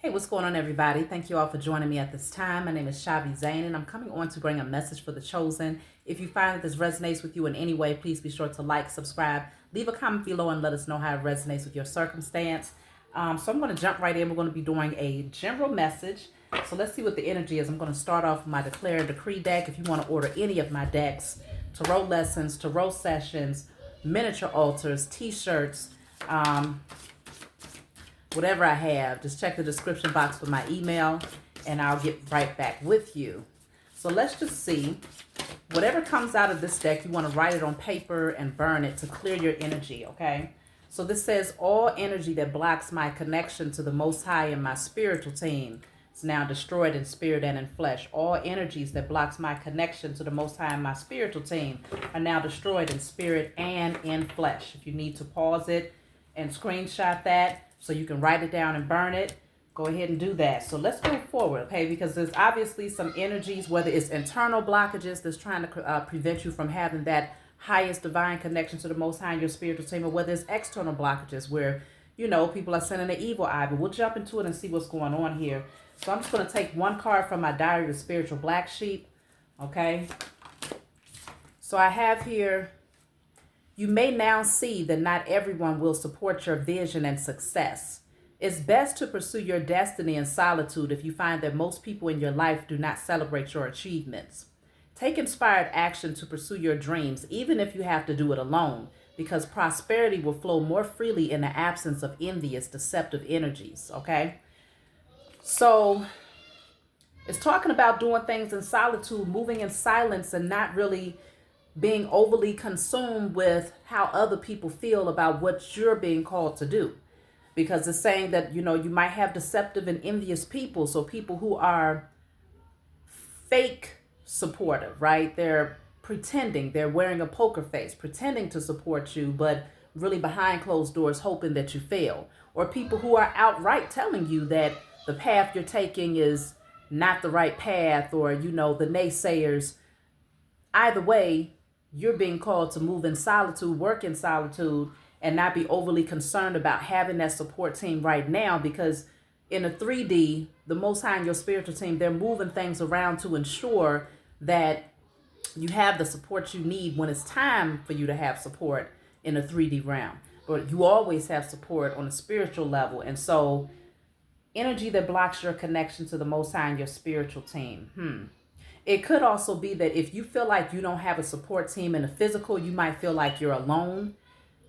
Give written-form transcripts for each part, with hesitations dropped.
Hey, what's going on, everybody? Thank you all for joining me at this time. My name is Shavi Zane, and I'm coming on to bring a message for the chosen. If you find that this resonates with you in any way, please be sure to like, subscribe, leave a comment below, and let us know how it resonates with your circumstance. So I'm going to jump right in. We're going to be doing a general message. So let's see what the energy is. I'm going to start off with my Declare and Decree deck. If you want to order any of my decks, tarot lessons, tarot sessions, miniature altars, t-shirts, whatever I have, just check the description box for my email and I'll get right back with you. So let's just see. Whatever comes out of this deck, you want to write it on paper and burn it to clear your energy, okay? So this says, all energy that blocks my connection to the Most High and my spiritual team is now destroyed in spirit and in flesh. All energies that blocks my connection to the Most High and my spiritual team are now destroyed in spirit and in flesh. If you need to pause it and screenshot that, so you can write it down and burn it, go ahead and do that. So let's move forward, okay? Because there's obviously some energies, whether it's internal blockages that's trying to prevent you from having that highest divine connection to the Most High in your spiritual team, or whether it's external blockages where, you know, people are sending an evil eye. But we'll jump into it and see what's going on here. So I'm just going to take one card from my Diary of Spiritual Black Sheep, okay? So I have here, you may now see that not everyone will support your vision and success. It's best to pursue your destiny in solitude if you find that most people in your life do not celebrate your achievements. Take inspired action to pursue your dreams, even if you have to do it alone, because prosperity will flow more freely in the absence of envious, deceptive energies, okay? So it's talking about doing things in solitude, moving in silence, and not really being overly consumed with how other people feel about what you're being called to do. Because it's saying that, you know, you might have deceptive and envious people. So people who are fake supportive, right? They're pretending, they're wearing a poker face, pretending to support you, but really behind closed doors, hoping that you fail. Or people who are outright telling you that the path you're taking is not the right path, or, you know, the naysayers. Either way, you're being called to move in solitude, work in solitude, and not be overly concerned about having that support team right now, because in a 3D, the Most High and your spiritual team, they're moving things around to ensure that you have the support you need when it's time for you to have support in a 3D realm. But you always have support on a spiritual level. And so energy that blocks your connection to the Most High and your spiritual team. It could also be that if you feel like you don't have a support team in the physical, you might feel like you're alone,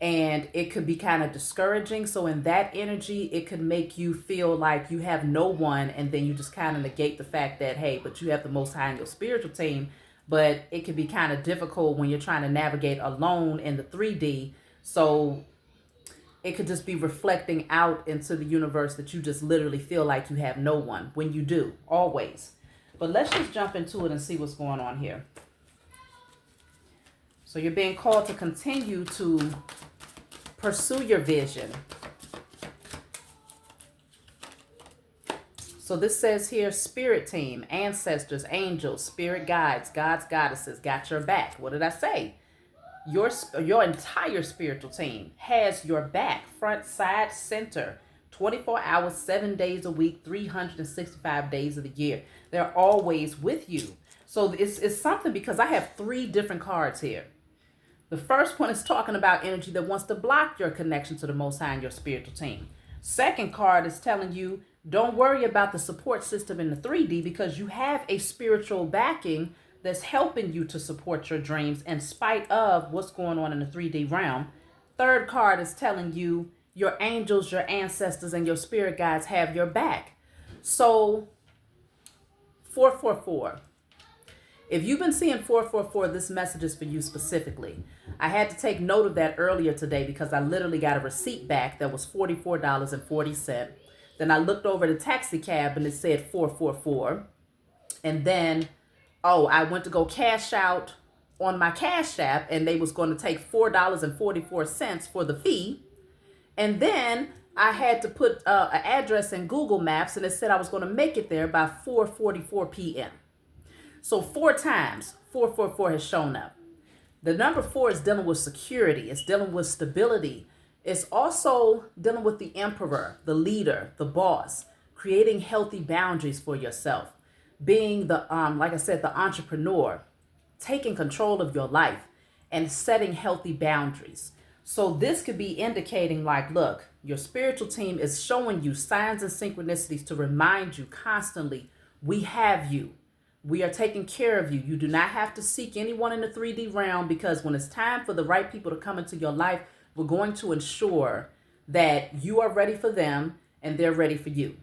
and it could be kind of discouraging. So in that energy, it could make you feel like you have no one, and then you just kind of negate the fact that, hey, but you have the Most High in your spiritual team. But it can be kind of difficult when you're trying to navigate alone in the 3D. So it could just be reflecting out into the universe that you just literally feel like you have no one, when you do, always. But let's just jump into it and see what's going on here. So you're being called to continue to pursue your vision. So this says here, spirit team, ancestors, angels, spirit guides, gods, goddesses, got your back. What did I say? Your entire spiritual team has your back, front, side, center. 24 hours, 7 days a week, 365 days of the year. They're always with you. So it's something, because I have 3 different cards here. The first one is talking about energy that wants to block your connection to the Most High and your spiritual team. Second card is telling you, don't worry about the support system in the 3D, because you have a spiritual backing that's helping you to support your dreams in spite of what's going on in the 3D realm. Third card is telling you, your angels, your ancestors, and your spirit guides have your back. So 444. If you've been seeing 444, this message is for you specifically. I had to take note of that earlier today because I literally got a receipt back that was $44.40. Then I looked over the taxi cab and it said 444. And then, I went to go cash out on my Cash App, and they was going to take $4.44 for the fee. And then I had to put an address in Google Maps, and it said I was going to make it there by 4:44 p.m. So 4 times 444 has shown up. The number 4 is dealing with security. It's dealing with stability. It's also dealing with the emperor, the leader, the boss, creating healthy boundaries for yourself, being the, like I said, the entrepreneur, taking control of your life and setting healthy boundaries. So this could be indicating like, look, your spiritual team is showing you signs and synchronicities to remind you constantly, we have you. We are taking care of you. You do not have to seek anyone in the 3D realm, because when it's time for the right people to come into your life, we're going to ensure that you are ready for them and they're ready for you.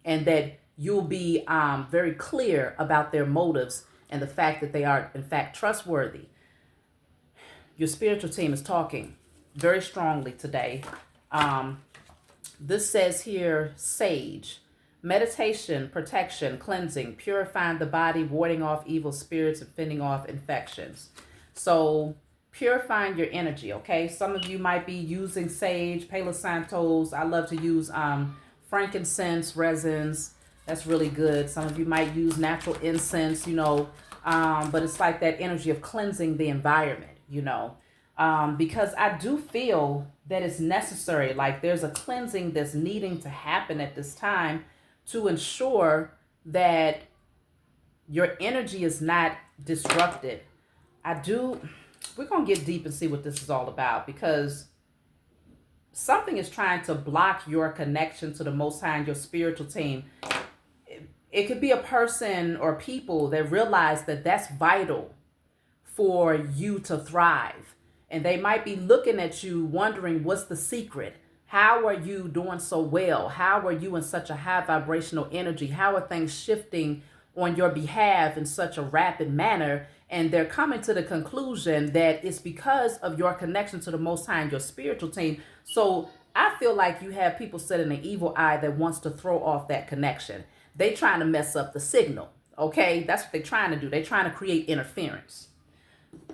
And that you'll be very clear about their motives and the fact that they are, in fact, trustworthy. Your spiritual team is talking very strongly today. This says here, sage. Meditation, protection, cleansing, purifying the body, warding off evil spirits, and fending off infections. So purifying your energy, okay? Some of you might be using sage, Palo Santos. I love to use frankincense, resins. That's really good. Some of you might use natural incense, but it's like that energy of cleansing the environment, because I do feel that it's necessary. Like there's a cleansing that's needing to happen at this time to ensure that your energy is not disrupted. We're going to get deep and see what this is all about, because something is trying to block your connection to the Most High and your spiritual team. It could be a person or people that realize that that's vital for you to thrive. And they might be looking at you wondering, what's the secret? How are you doing so well? How are you in such a high vibrational energy? How are things shifting on your behalf in such a rapid manner? And they're coming to the conclusion that it's because of your connection to the Most High and your spiritual team. So I feel like you have people setting an evil eye that wants to throw off that connection. They trying to mess up the signal. Okay, that's what they're trying to do. They're trying to create interference.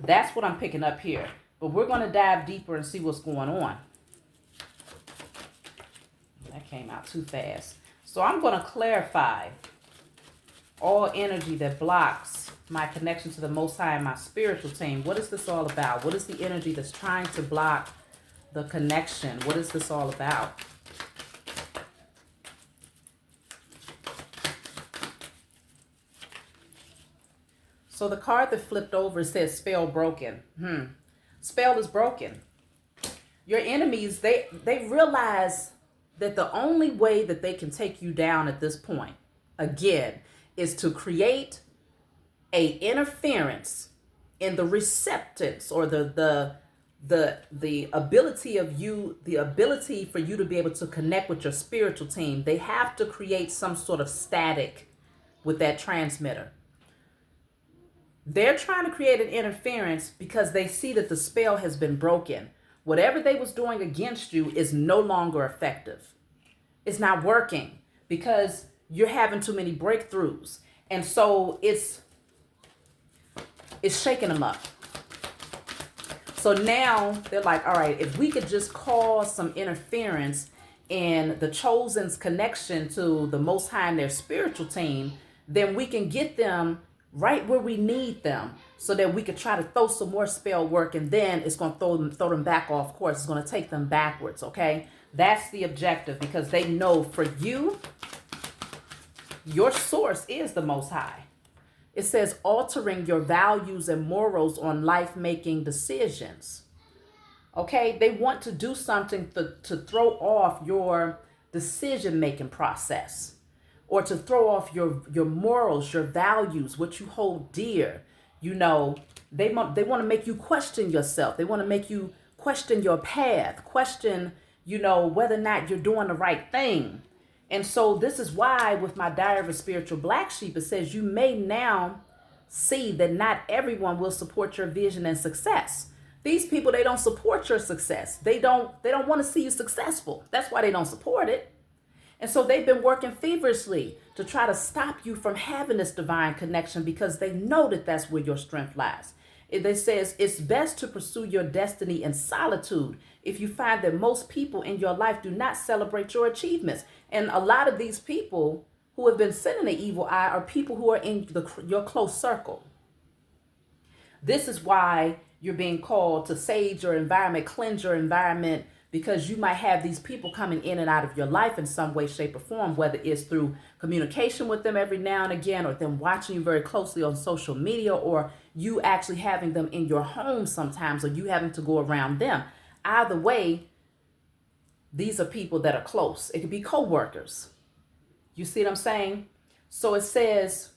That's what I'm picking up here. But we're going to dive deeper and see what's going on. That came out too fast. So I'm going to clarify all energy that blocks my connection to the Most High and my spiritual team. What is this all about? What is the energy that's trying to block the connection? What is this all about? So the card that flipped over says spell broken. Spell is broken. Your enemies, they realize that the only way that they can take you down at this point, again, is to create a interference in the receptance, or the ability of you, the ability for you to be able to connect with your spiritual team. They have to create some sort of static with that transmitter. They're trying to create an interference because they see that the spell has been broken. Whatever they was doing against you is no longer effective. It's not working because you're having too many breakthroughs. And so it's shaking them up. So now they're like, all right, if we could just cause some interference in the chosen's connection to the Most High and their spiritual team, then we can get them right where we need them, so that we could try to throw some more spell work, and then it's going to throw them back off course. It's going to take them backwards, okay? That's the objective, because they know for you, your source is the Most High. It says altering your values and morals on life-making decisions. Okay? They want to do something to throw off your decision-making process, or to throw off your morals, your values, what you hold dear. They want to make you question yourself. They want to make you question your path, question, whether or not you're doing the right thing. And so this is why with my Diary of a Spiritual Black Sheep, it says you may now see that not everyone will support your vision and success. These people, they don't support your success. They don't want to see you successful. That's why they don't support it. And so they've been working feverishly to try to stop you from having this divine connection, because they know that that's where your strength lies. It says it's best to pursue your destiny in solitude if you find that most people in your life do not celebrate your achievements. And a lot of these people who have been sending the evil eye are people who are in your close circle. This is why you're being called to sage your environment, cleanse your environment, because you might have these people coming in and out of your life in some way, shape, or form, whether it's through communication with them every now and again, or them watching you very closely on social media, or you actually having them in your home sometimes, or you having to go around them. Either way, these are people that are close. It could be co-workers. You see what I'm saying? So it says,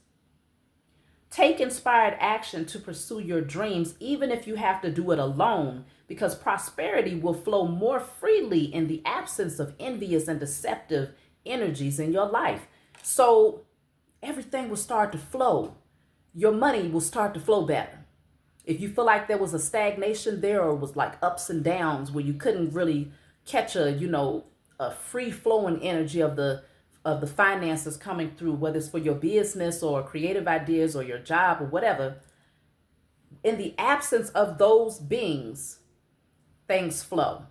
take inspired action to pursue your dreams, even if you have to do it alone, because prosperity will flow more freely in the absence of envious and deceptive energies in your life. So everything will start to flow. Your money will start to flow better. If you feel like there was a stagnation there, or was like ups and downs where you couldn't really catch a free flowing energy of the finances coming through, whether it's for your business or creative ideas or your job or whatever, in the absence of those beings, things flow.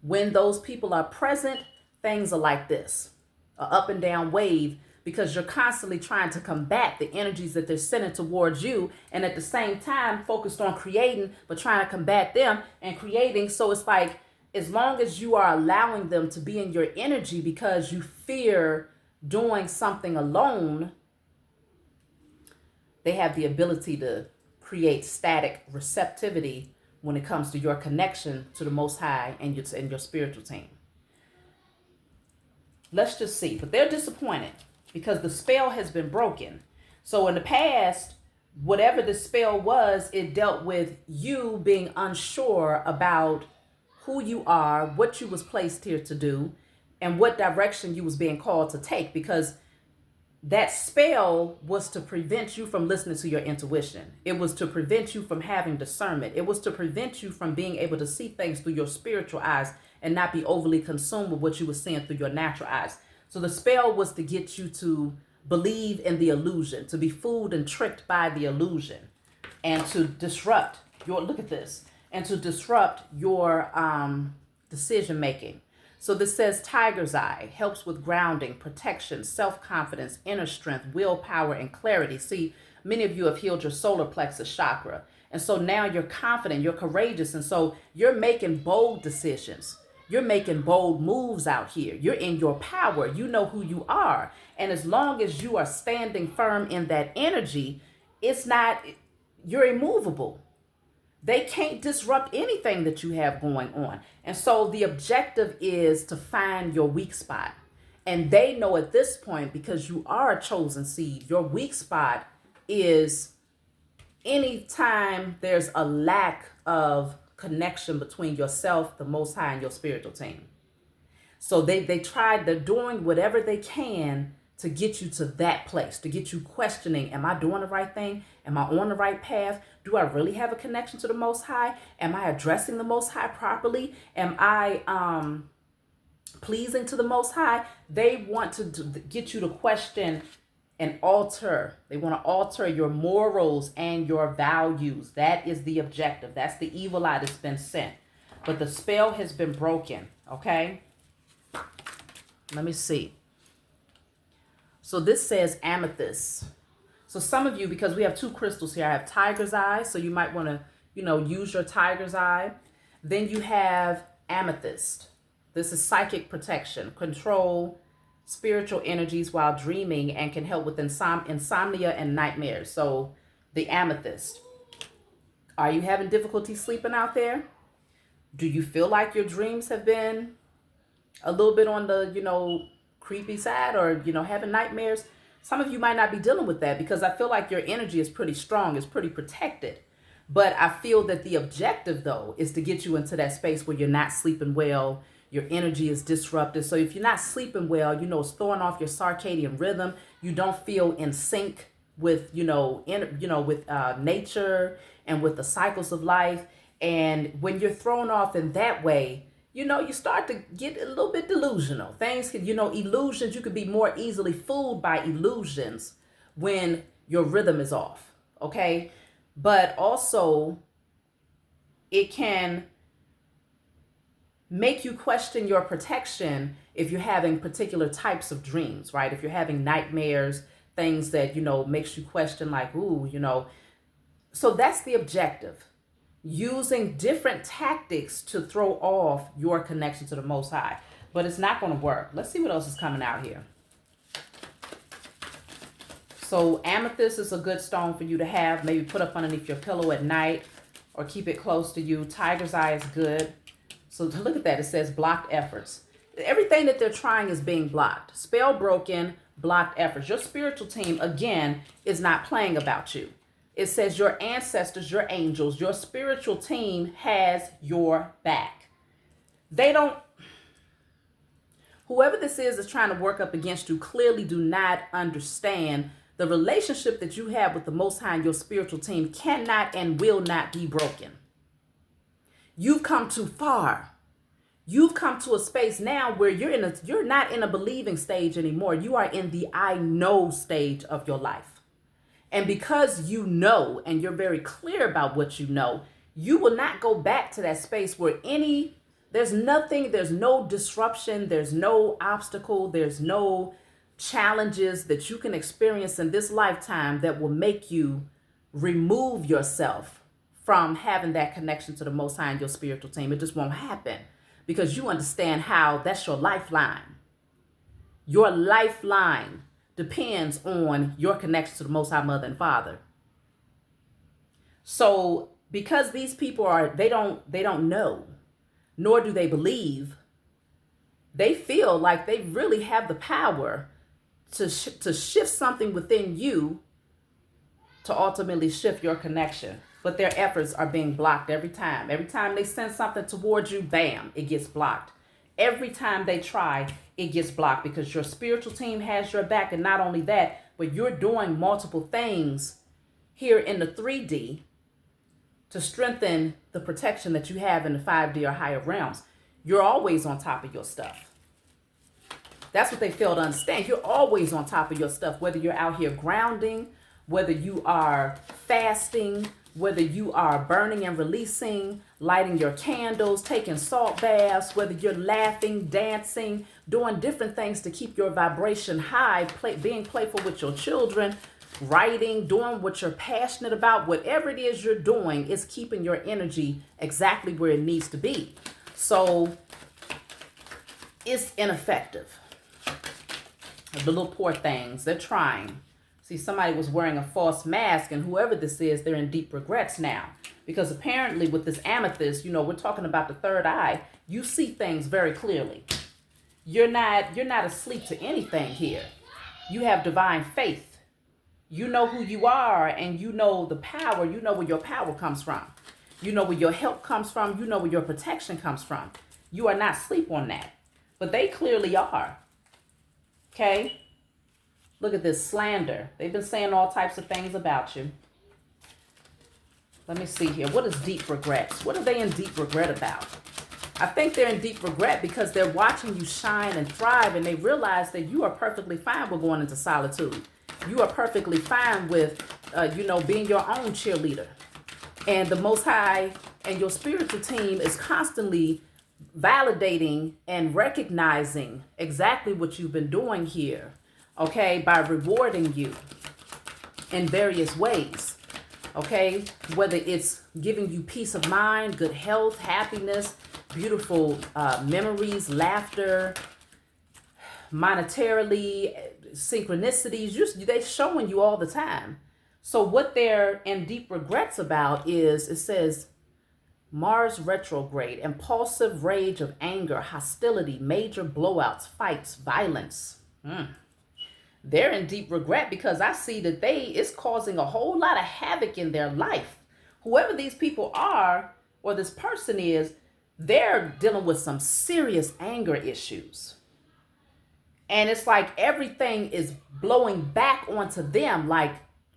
When those people are present, things are like this, a up and down wave, because you're constantly trying to combat the energies that they're sending towards you, and at the same time focused on creating, but trying to combat them and creating. So it's like, as long as you are allowing them to be in your energy because you fear doing something alone, they have the ability to create static receptivity when it comes to your connection to the Most High and your spiritual team. Let's just see. But they're disappointed because the spell has been broken. So in the past, whatever the spell was, it dealt with you being unsure about who you are, what you was placed here to do, and what direction you was being called to take, because that spell was to prevent you from listening to your intuition. It was to prevent you from having discernment. It was to prevent you from being able to see things through your spiritual eyes and not be overly consumed with what you were seeing through your natural eyes. So the spell was to get you to believe in the illusion, to be fooled and tricked by the illusion, and to disrupt your, look at this, and to disrupt your decision making. So this says tiger's eye helps with grounding, protection, self-confidence, inner strength, willpower, and clarity. See, many of you have healed your solar plexus chakra. And so now you're confident, you're courageous. And so you're making bold decisions. You're making bold moves out here. You're in your power. You know who you are. And as long as you are standing firm in that energy, you're immovable. They can't disrupt anything that you have going on. And so the objective is to find your weak spot. And they know at this point, because you are a chosen seed, your weak spot is anytime there's a lack of connection between yourself, the Most High, and your spiritual team. So they're doing whatever they can to get you to that place, to get you questioning, am I doing the right thing? Am I on the right path? Do I really have a connection to the Most High? Am I addressing the Most High properly? Am I pleasing to the Most High? They want to get you to question and alter. They want to alter your morals and your values. That is the objective. That's the evil eye that's been sent. But the spell has been broken, okay? Let me see. So this says amethyst. So some of you, because we have two crystals here, I have tiger's eye. So you might want to, use your tiger's eye. Then you have amethyst. This is psychic protection, control, spiritual energies while dreaming, and can help with insomnia and nightmares. So the amethyst. Are you having difficulty sleeping out there? Do you feel like your dreams have been a little bit on the, creepy side, or, having nightmares? Some of you might not be dealing with that, because I feel like your energy is pretty strong, it's pretty protected. But I feel that the objective, though, is to get you into that space where you're not sleeping well, your energy is disrupted. So if you're not sleeping well, it's throwing off your circadian rhythm. You don't feel in sync with, with nature and with the cycles of life. And when you're thrown off in that way, you start to get a little bit delusional. Things can, illusions, you could be more easily fooled by illusions when your rhythm is off, okay? But also, it can make you question your protection if you're having particular types of dreams, right? If you're having nightmares, things that, makes you question like, ooh, So that's the objective. using different tactics to throw off your connection to the Most High. But it's not going to work. Let's see what else is coming out here. So amethyst is a good stone for you to have. Maybe put up underneath your pillow at night or keep it close to you. Tiger's eye is good. So look at that. It says blocked efforts. Everything that they're trying is being blocked. Spell broken, blocked efforts. Your spiritual team, again, is not playing about you. It says your ancestors, your angels, your spiritual team has your back. They don't, whoever this is trying to work up against you clearly do not understand the relationship that you have with the Most High and your spiritual team cannot and will not be broken. You've come too far. You've come to a space now where you're not in a believing stage anymore. You are in the I know stage of your life. And because you know, and you're very clear about what you know, you will not go back to that space where there's nothing, there's no disruption, there's no obstacle, there's no challenges that you can experience in this lifetime that will make you remove yourself from having that connection to the Most High and your spiritual team. It just won't happen because you understand how that's your lifeline. Your lifeline depends on your connection to the Most High Mother and Father. So because these people they don't know, nor do they believe, they feel like they really have the power to shift something within you to ultimately shift your connection. But their efforts are being blocked every time. Every time they send something towards you, bam, it gets blocked. Every time they try, it gets blocked because your spiritual team has your back. And not only that, but you're doing multiple things here in the 3D to strengthen the protection that you have in the 5D or higher realms. You're always on top of your stuff. That's what they fail to understand. You're always on top of your stuff, whether you're out here grounding, whether you are fasting, whether you are burning and releasing, lighting your candles, taking salt baths, whether you're laughing, dancing, doing different things to keep your vibration high, being playful with your children, writing, doing what you're passionate about, whatever it is you're doing is keeping your energy exactly where it needs to be. So it's ineffective. The little poor things, they're trying. See, somebody was wearing a false mask, and whoever this is, they're in deep regrets now. Because apparently with this amethyst, we're talking about the third eye, you see things very clearly. You're not asleep to anything here. You have divine faith. You know who you are, and you know the power. You know where your power comes from. You know where your help comes from. You know where your protection comes from. You are not asleep on that. But they clearly are. Okay? Look at this slander. They've been saying all types of things about you. Let me see here. What is deep regrets? What are they in deep regret about? I think they're in deep regret because they're watching you shine and thrive, and they realize that you are perfectly fine with going into solitude. You are perfectly fine with, being your own cheerleader. And the Most High and your spiritual team is constantly validating and recognizing exactly what you've been doing here, okay, by rewarding you in various ways, okay, whether it's giving you peace of mind, good health, happiness, beautiful memories, laughter, monetarily, synchronicities, they're showing you all the time. So what they're in deep regrets about is, it says, Mars retrograde, impulsive rage of anger, hostility, major blowouts, fights, violence. They're in deep regret because I see that it's causing a whole lot of havoc in their life. Whoever these people are, or this person is, they're dealing with some serious anger issues. And it's like everything is blowing back onto them like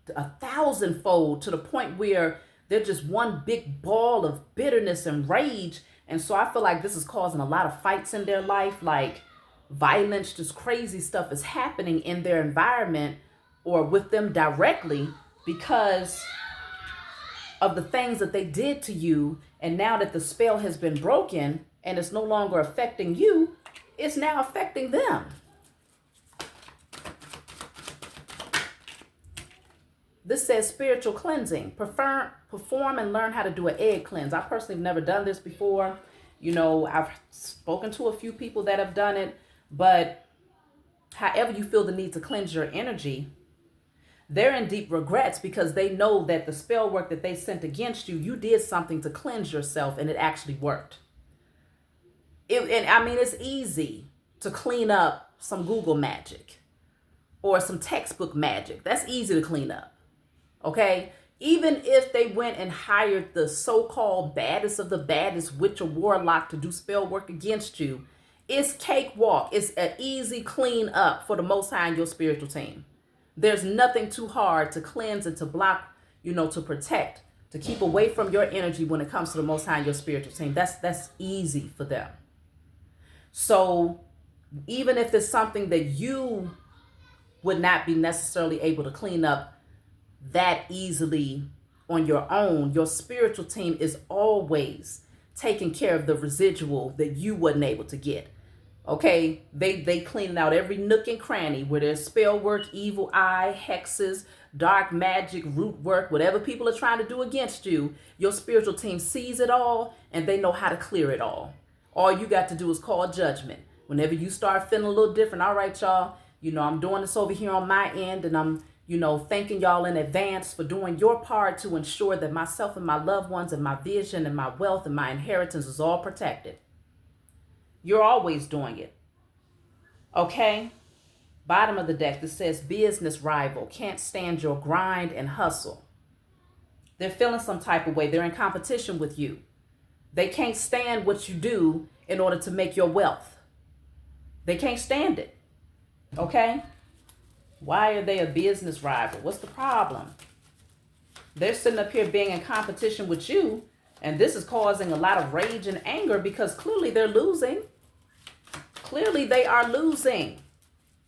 1,000-fold, to the point where they're just one big ball of bitterness and rage. And so I feel like this is causing a lot of fights in their life, like violence, just crazy stuff is happening in their environment or with them directly because of the things that they did to you. And now that the spell has been broken and it's no longer affecting you, it's now affecting them. This says spiritual cleansing. Perform and learn how to do an egg cleanse. I personally have never done this before. I've spoken to a few people that have done it, but however you feel the need to cleanse your energy, they're in deep regrets because they know that the spell work that they sent against you, you did something to cleanse yourself and it actually worked. It's easy to clean up some Google magic or some textbook magic. That's easy to clean up. Okay? Even if they went and hired the so-called baddest of the baddest witch or warlock to do spell work against you, it's cakewalk. It's an easy clean up for the Most High and your spiritual team. There's nothing too hard to cleanse and to block, to protect, to keep away from your energy when it comes to the Most High and your spiritual team. That's easy for them. So even if it's something that you would not be necessarily able to clean up that easily on your own, your spiritual team is always taking care of the residual that you wasn't able to get. Okay, they cleaning out every nook and cranny where there's spell work, evil eye, hexes, dark magic, root work, whatever people are trying to do against you. Your spiritual team sees it all and they know how to clear it all. All you got to do is call judgment. Whenever you start feeling a little different, all right, y'all, I'm doing this over here on my end, and I'm, thanking y'all in advance for doing your part to ensure that myself and my loved ones and my vision and my wealth and my inheritance is all protected. You're always doing it. Okay? Bottom of the deck, this says business rival, can't stand your grind and hustle. They're feeling some type of way. They're in competition with you. They can't stand what you do in order to make your wealth. They can't stand it. Okay? Why are they a business rival? What's the problem? They're sitting up here being in competition with you, and this is causing a lot of rage and anger because clearly they're losing. Clearly they are losing.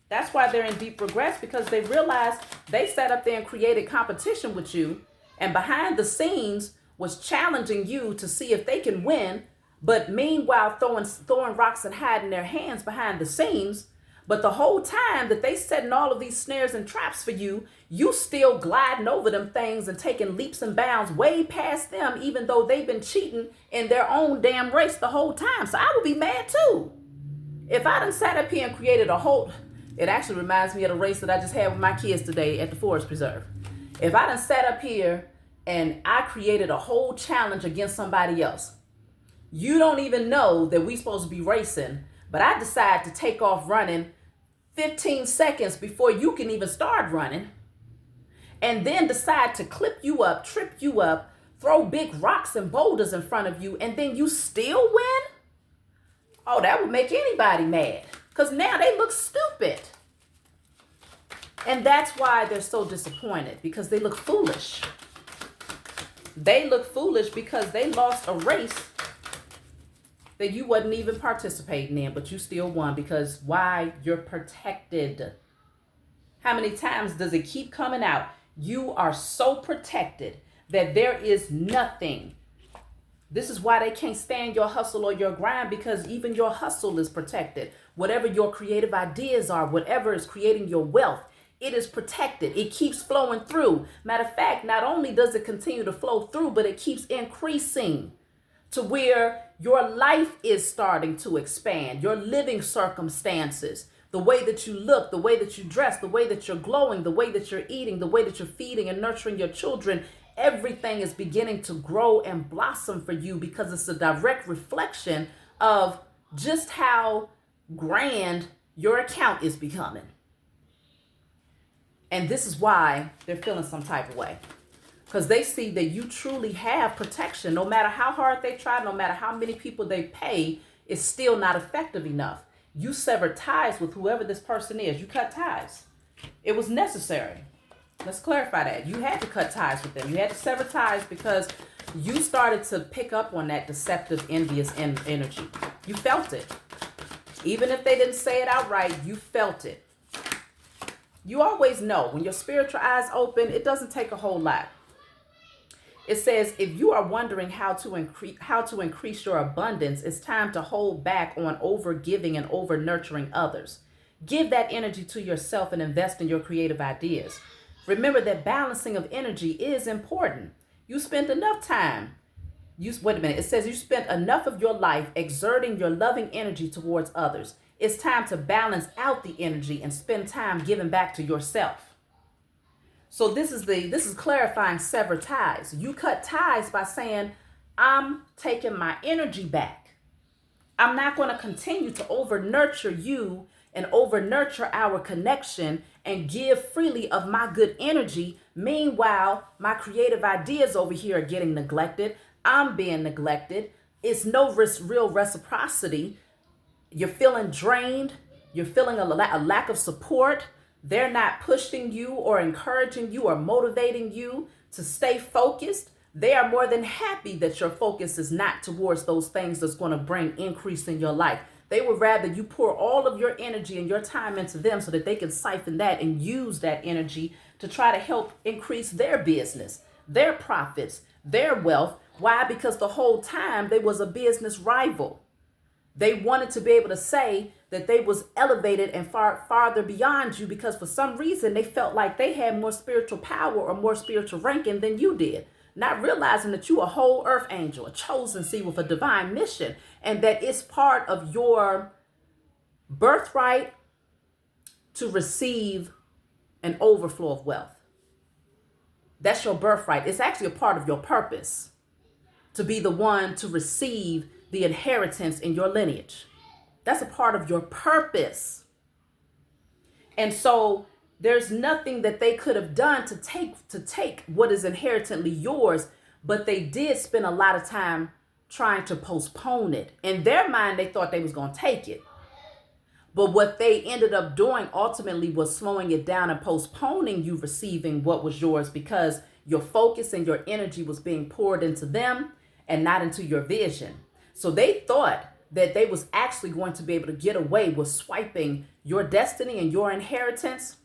That's why they're in deep regrets, because they realized they sat up there and created competition with you, and behind the scenes was challenging you to see if they can win, but meanwhile throwing rocks and hiding their hands behind the scenes. But the whole time that they setting all of these snares and traps for you, you still gliding over them things and taking leaps and bounds way past them, even though they've been cheating in their own damn race the whole time. So I would be mad too. If I done sat up here and created it actually reminds me of the race that I just had with my kids today at the Forest Preserve. If I done sat up here and I created a whole challenge against somebody else, you don't even know that we supposed to be racing, but I decide to take off running 15 seconds before you can even start running, and then decide to clip you up, trip you up, throw big rocks and boulders in front of you, and then you still win? Oh, that would make anybody mad, because now they look stupid. And that's why they're so disappointed, because they look foolish. They look foolish because they lost a race that you wasn't even participating in, but you still won. Because why? You're protected. How many times does it keep coming out? You are so protected that there is nothing. This is why they can't stand your hustle or your grind, because even your hustle is protected. Whatever your creative ideas are, whatever is creating your wealth, it is protected. It keeps flowing through. Matter of fact, not only does it continue to flow through, but it keeps increasing to where your life is starting to expand. Your living circumstances, the way that you look, the way that you dress, the way that you're glowing, the way that you're eating, the way that you're feeding and nurturing your children, everything is beginning to grow and blossom for you, because it's a direct reflection of just how grand your account is becoming. And this is why they're feeling some type of way, because they see that you truly have protection. No matter how hard they try, no matter how many people they pay, it's still not effective enough. You severed ties with whoever this person is. You cut ties. It was necessary. Let's clarify that. You had to cut ties with them. You had to sever ties because you started to pick up on that deceptive, envious energy. You felt it. Even if they didn't say it outright, you felt it. You always know when your spiritual eyes open, it doesn't take a whole lot. It says, if you are wondering how to increase your abundance, it's time to hold back on over giving and over nurturing others. Give that energy to yourself and invest in your creative ideas. Remember that balancing of energy is important. You spent enough time. Wait a minute. It says you spent enough of your life exerting your loving energy towards others. It's time to balance out the energy and spend time giving back to yourself. So this is clarifying sever ties. You cut ties by saying, I'm taking my energy back. I'm not going to continue to over nurture you and over nurture our connection and give freely of my good energy. Meanwhile, my creative ideas over here are getting neglected. I'm being neglected. It's no real reciprocity. You're feeling drained. You're feeling a lack of support. They're not pushing you or encouraging you or motivating you to stay focused. They are more than happy that your focus is not towards those things that's going to bring increase in your life. They would rather you pour all of your energy and your time into them so that they can siphon that and use that energy to try to help increase their business, their profits, their wealth. Why? Because the whole time they was a business rival. They wanted to be able to say that they was elevated and farther beyond you because for some reason they felt like they had more spiritual power or more spiritual ranking than you did. Not realizing that you a whole earth angel, a chosen seed with a divine mission, and that it's part of your birthright to receive an overflow of wealth. That's your birthright. It's actually a part of your purpose to be the one to receive the inheritance in your lineage. That's a part of your purpose. And so there's nothing that they could have done to take what is inherently yours, but they did spend a lot of time trying to postpone it. In their mind, they thought they was going to take it. But what they ended up doing ultimately was slowing it down and postponing you receiving what was yours because your focus and your energy was being poured into them and not into your vision. So they thought that they was actually going to be able to get away with swiping your destiny and your inheritance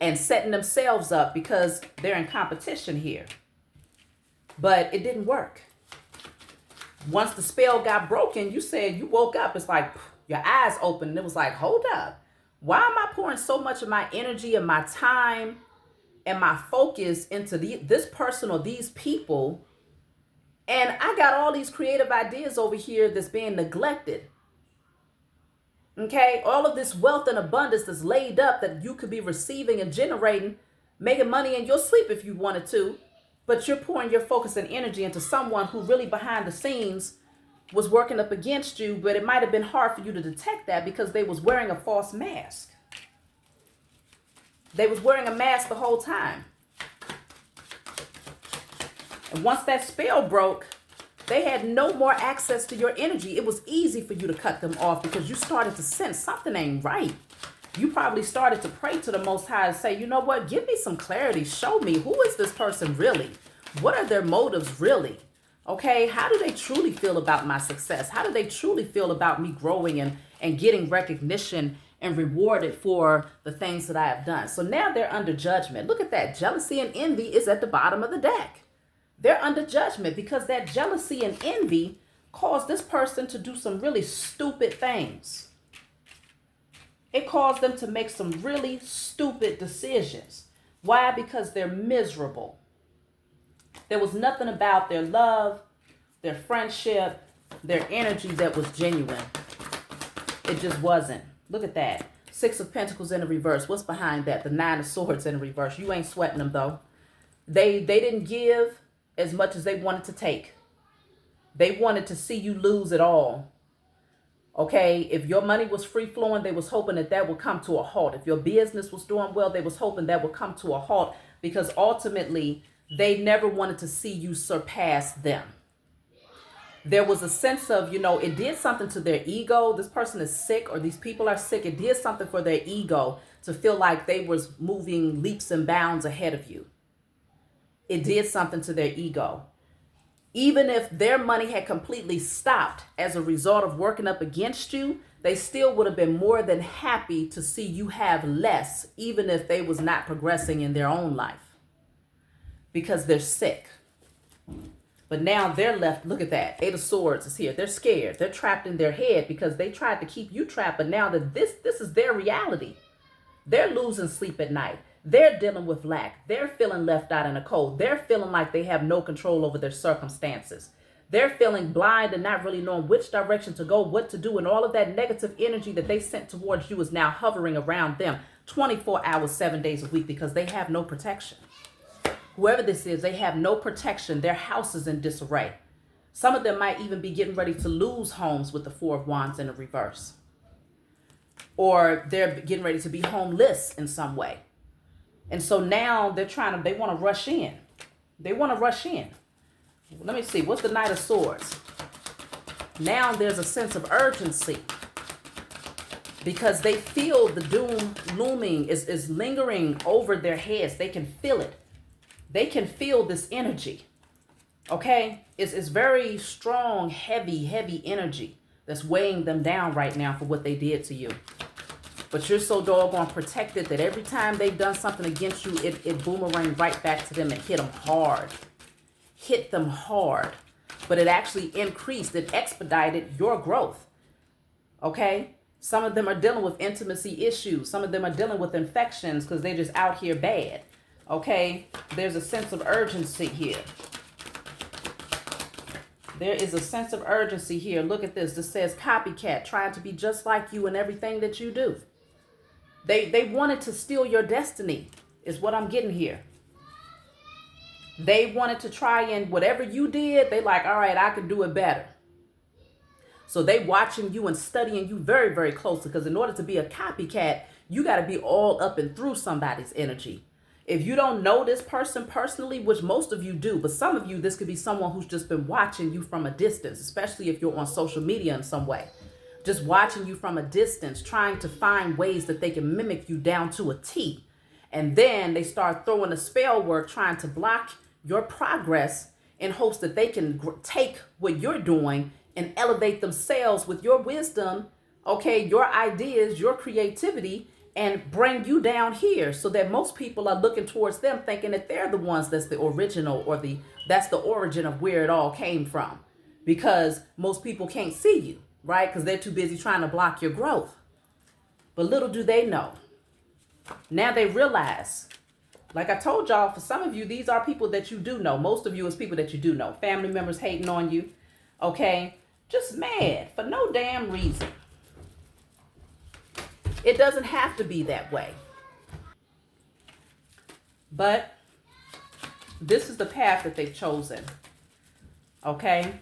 and setting themselves up because they're in competition here. But it didn't work. Once the spell got broken, you said you woke up. It's like your eyes opened and it was like, hold up. Why am I pouring so much of my energy and my time and my focus into this person or these people? And I got all these creative ideas over here that's being neglected. Okay, all of this wealth and abundance that's laid up that you could be receiving and generating, making money in your sleep if you wanted to, but you're pouring your focus and energy into someone who really behind the scenes was working up against you, but it might have been hard for you to detect that because they was wearing a false mask. They was wearing a mask the whole time. And once that spell broke, they had no more access to your energy. It was easy for you to cut them off because you started to sense something ain't right. You probably started to pray to the Most High and say, you know what, give me some clarity. Show me, who is this person really? What are their motives really? Okay, how do they truly feel about my success? How do they truly feel about me growing and getting recognition and rewarded for the things that I have done? So now they're under judgment. Look at that. Jealousy and envy is at the bottom of the deck. They're under judgment because that jealousy and envy caused this person to do some really stupid things. It caused them to make some really stupid decisions. Why? Because they're miserable. There was nothing about their love, their friendship, their energy that was genuine. It just wasn't. Look at that. 6 of Pentacles in the reverse. What's behind that? The 9 of Swords in the reverse. You ain't sweating them though. They didn't give as much as they wanted to take. They wanted to see you lose it all. Okay, if your money was free flowing, they was hoping that would come to a halt. If your business was doing well, they was hoping that would come to a halt because ultimately they never wanted to see you surpass them. There was a sense of, it did something to their ego. This person is sick or these people are sick. It did something for their ego to feel like they was moving leaps and bounds ahead of you. It did something to their ego. Even if their money had completely stopped as a result of working up against you, they still would have been more than happy to see you have less, even if they was not progressing in their own life because they're sick. But now they're left. Look at that. 8 of Swords is here. They're scared. They're trapped in their head because they tried to keep you trapped. But now that this is their reality, they're losing sleep at night. They're dealing with lack. They're feeling left out in the cold. They're feeling like they have no control over their circumstances. They're feeling blind and not really knowing which direction to go, what to do. And all of that negative energy that they sent towards you is now hovering around them 24 hours, 7 days a week, because they have no protection. Whoever this is, they have no protection. Their house is in disarray. Some of them might even be getting ready to lose homes with the Four of Wands in the reverse. Or they're getting ready to be homeless in some way. And so now they want to rush in. They want to rush in. Let me see, what's the Knight of Swords? Now there's a sense of urgency because they feel the doom looming is lingering over their heads. They can feel it. They can feel this energy. Okay? It's very strong, heavy energy that's weighing them down right now for what they did to you. But you're so doggone protected that every time they've done something against you, it boomerang right back to them and hit them hard. Hit them hard. But it actually increased, it expedited your growth. Okay? Some of them are dealing with intimacy issues. Some of them are dealing with infections because they're just out here bad. Okay? There's a sense of urgency here. There is a sense of urgency here. Look at this. This says copycat, trying to be just like you in everything that you do. They wanted to steal your destiny, is what I'm getting here. They wanted to try and whatever you did, they like, all right, I can do it better. So they watching you and studying you very, very closely, because in order to be a copycat, you got to be all up and through somebody's energy. If you don't know this person personally, which most of you do, but some of you, this could be someone who's just been watching you from a distance, especially if you're on social media in some way. Just watching you from a distance, trying to find ways that they can mimic you down to a T. And then they start throwing the spell work, trying to block your progress in hopes that they can take what you're doing and elevate themselves with your wisdom, okay, your ideas, your creativity, and bring you down here so that most people are looking towards them thinking that they're the ones that's the original or that's the origin of where it all came from, because most people can't see you, right? Because they're too busy trying to block your growth. But little do they know. Now they realize, like I told y'all, for some of you, these are people that you do know. Most of you is people that you do know. Family members hating on you, okay? Just mad for no damn reason. It doesn't have to be that way. But this is the path that they've chosen, okay?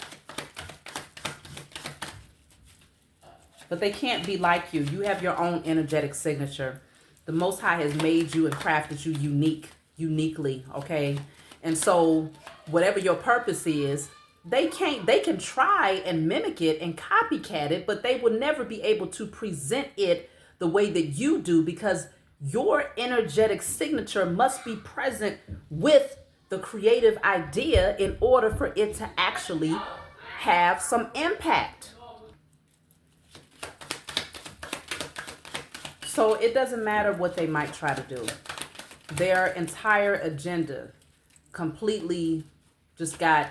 But they can't be like you. You have your own energetic signature. The Most High has made you and crafted you uniquely, okay? And so whatever your purpose is, they can try and mimic it and copycat it, but they will never be able to present it the way that you do, because your energetic signature must be present with the creative idea in order for it to actually have some impact. So it doesn't matter what they might try to do. Their entire agenda completely just got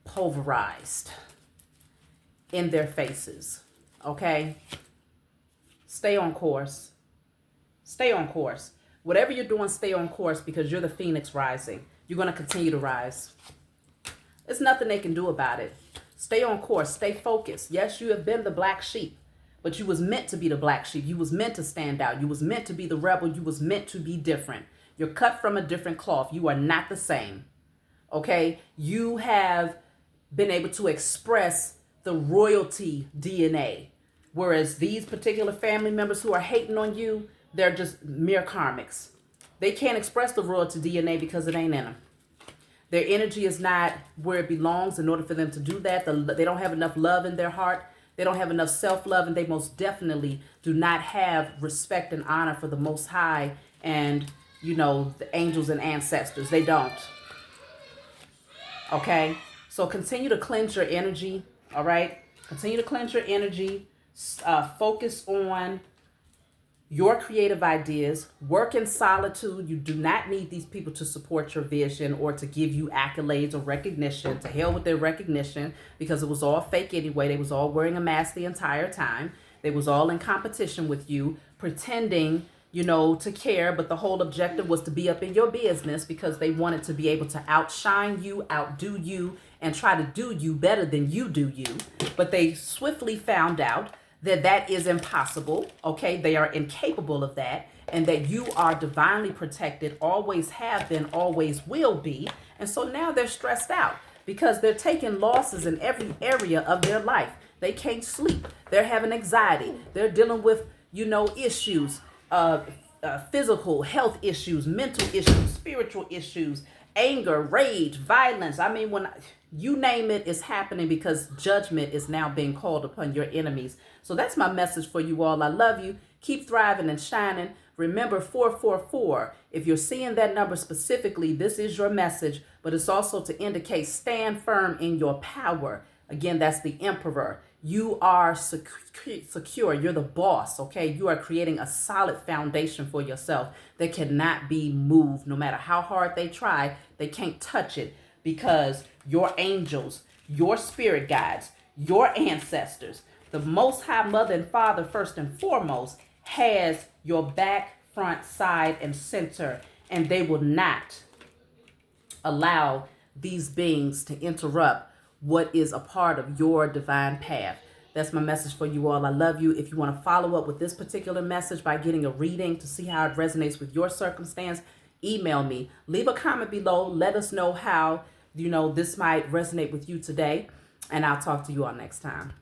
pulverized in their faces, okay? Stay on course. Stay on course. Whatever you're doing, stay on course, because you're the phoenix rising. You're going to continue to rise. There's nothing they can do about it. Stay on course. Stay focused. Yes, you have been the black sheep, but you was meant to be the black sheep. You was meant to stand out. You was meant to be the rebel. You was meant to be different. You're cut from a different cloth. You are not the same. Okay? You have been able to express the royalty DNA. Whereas these particular family members who are hating on you, they're just mere karmics. They can't express the royalty DNA because it ain't in them. Their energy is not where it belongs. In order for them to do that, they don't have enough love in their heart. They don't have enough self-love, and they most definitely do not have respect and honor for the Most High and, you know, the angels and ancestors. They don't. Okay? So continue to cleanse your energy, all right? Continue to cleanse your energy. Focus on your creative ideas. Work in solitude. You do not need these people to support your vision or to give you accolades or recognition. To hell with their recognition, because it was all fake anyway. They was all wearing a mask the entire time. They was all in competition with you, pretending to care, but the whole objective was to be up in your business because they wanted to be able to outshine you, outdo you, and try to do you better than you do you. But they swiftly found out that that is impossible, okay? They are incapable of that, and that you are divinely protected, always have been, always will be. And so now they're stressed out because they're taking losses in every area of their life. They can't sleep. They're having anxiety. They're dealing with, issues, physical health issues, mental issues, spiritual issues, anger, rage, violence. I mean, when you name it, it's happening because judgment is now being called upon your enemies. So that's my message for you all. I love you. Keep thriving and shining. Remember 444. If you're seeing that number specifically, this is your message, but it's also to indicate stand firm in your power. Again, that's the emperor. You are secure. You're the boss, okay? You are creating a solid foundation for yourself that cannot be moved. No matter how hard they try, they can't touch it because your angels, your spirit guides, your ancestors, the Most High Mother and Father, first and foremost, has your back, front, side, and center, and they will not allow these beings to interrupt what is a part of your divine path. That's my message for you all. I love you. If you want to follow up with this particular message by getting a reading to see how it resonates with your circumstance, email me. Leave a comment below. Let us know how, this might resonate with you today, and I'll talk to you all next time.